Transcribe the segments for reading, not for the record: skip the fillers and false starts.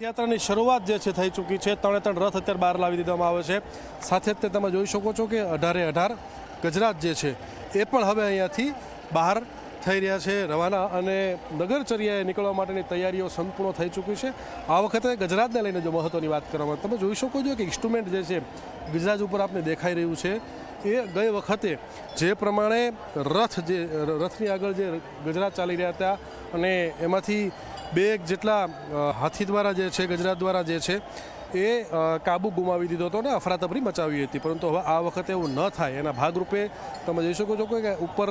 રથયાત્રાની શરૂઆત જે છે થઈ ચૂકી છે। 3 રથ અત્યારે બહાર લાવી દીધવામાં આવે છે। સાથે જ તમે જોઈ શકો છો કે 18 ગજરાજ જે છે એ પણ હવે અહીંયાથી બહાર થઈ રહ્યા છે રવાના અને નગરચર્યાએ નીકળવા માટેની તૈયારીઓ સંપૂર્ણ થઈ ચૂકી છે। આ વખતે ગજરાજને લઈને જો મહત્વની વાત કરવામાં તમે જોઈ શકો છો કે ઇન્સ્ટ્રુમેન્ટ જે છે ગજરાજ ઉપર આપને દેખાઈ રહ્યું છે એ ગઈ વખતે જે પ્રમાણે રથની આગળ જે ગજરાજ ચાલી રહ્યા હતા અને એમાંથી 2 જેટલા હાથી દ્વારા જે છે ગજરાજ દ્વારા જે છે એ કાબુ ગુમાવી દીધો હતો ને અફરાતફરી મચાવી હતી। પરંતુ હવે આ વખતે એવું ન થાય એના ભાગરૂપે તમે જોઈ શકો છો કે ઉપર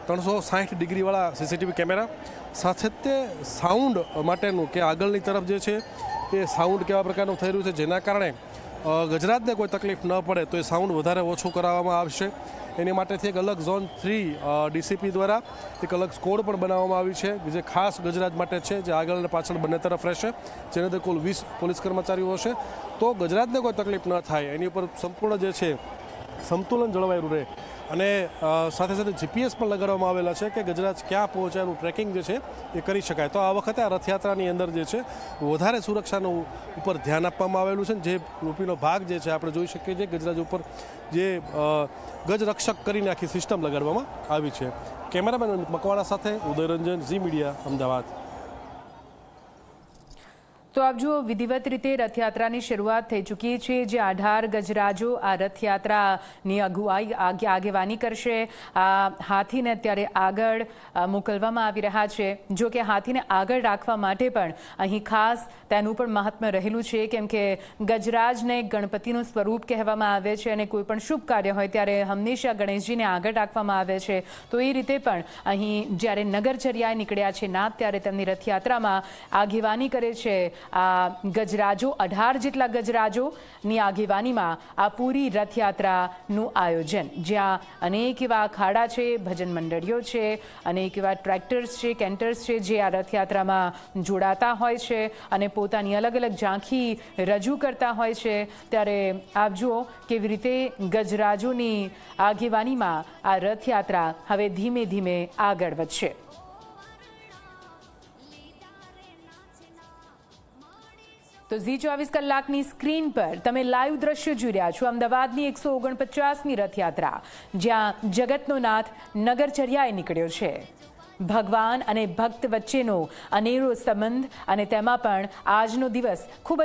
360 ડિગ્રીવાળા સીસીટીવી કેમેરા સાથે તે સાઉન્ડ માટેનું કે આગળની તરફ જે છે એ સાઉન્ડ કેવા પ્રકારનું થઈ રહ્યું છે જેના કારણે ગજરાજને કોઈ તકલીફ ન પડે તો એ સાઉન્ડ વધારે ઓછું કરાવવામાં આવશે। એની માટેથી એક અલગ ઝોન 3 ડીસીપી દ્વારા એક અલગ સ્કોડ પણ બનાવવામાં આવી છે જે ખાસ ગજરાજ માટે છે જે આગળ અને પાછળ બંને તરફ રહેશે જેને તે કુલ 20 પોલીસ કર્મચારીઓ હશે તો ગજરાજને કોઈ તકલીફ ન થાય એની ઉપર સંપૂર્ણ જે છે સંતુલન જળવાયેલું રહે અને સાથે સાથે જીપીએસ પણ લગાડવામાં આવેલા છે કે ગજરાજ ક્યાં પહોંચ્યાનું ટ્રેકિંગ જે છે એ કરી શકાય। તો આ વખતે આ રથયાત્રાની અંદર જે છે વધારે સુરક્ષાનું ઉપર ધ્યાન આપવામાં આવેલું છે જે રૂપીનો ભાગ જે છે આપણે જોઈ શકીએ છીએ ગજરાજ ઉપર જે ગજરક્ષક કરીને આખી સિસ્ટમ લગાડવામાં આવી છે। કેમેરામેન મકવાણા સાથે ઉદયરંજન, ઝી મીડિયા, અમદાવાદ। તો આપ જુઓ વિધિવત રીતે રથયાત્રાની શરૂઆત થઈ ચૂકી છે જે 18 ગજરાજો આ રથયાત્રાની આગેવાની કરશે। આ હાથીને અત્યારે આગળ મોકલવામાં આવી રહ્યા છે। જો કે હાથીને આગળ રાખવા માટે પણ અહીં ખાસ તેનું પણ મહાત્મ્ય રહેલું છે કેમ કે ગજરાજને ગણપતિનું સ્વરૂપ કહેવામાં આવે છે અને કોઈ પણ શુભ કાર્ય હોય ત્યારે હંમેશા ગણેશજીને આગળ રાખવામાં આવે છે। તો એ રીતે પણ અહીં જ્યારે નગરચર્યાએ નીકળ્યા છે નાથ ત્યારે તેમની રથયાત્રામાં આગેવાની કરે છે આ ગજરાજો। 18 જેટલા ગજરાજોની આગેવાનીમાં આ પૂરી રથયાત્રાનું આયોજન જ્યાં અનેક એવા અખાડા છે, ભજન મંડળીઓ છે, અનેક એવા ટ્રેક્ટર્સ છે, કેન્ટર્સ છે જે આ રથયાત્રામાં જોડાતા હોય છે અને પોતાની અલગ અલગ ઝાંખી રજૂ કરતા હોય છે। ત્યારે આપ જુઓ કેવી રીતે ગજરાજોની આગેવાનીમાં આ રથયાત્રા હવે ધીમે ધીમે આગળ વધશે। તો ઝી 24 કલાકની સ્ક્રીન પર તમે લાઈવ દ્રશ્યો જોઈ રહ્યા છો અમદાવાદની 149મી રથયાત્રા જ્યાં જગતનો નાથ નગરચર્યાએ નીકળ્યો છે। ભગવાન અને ભક્ત વચ્ચેનો અનેરો સંબંધ અને તેમાં પણ આજનો દિવસ ખૂબ જ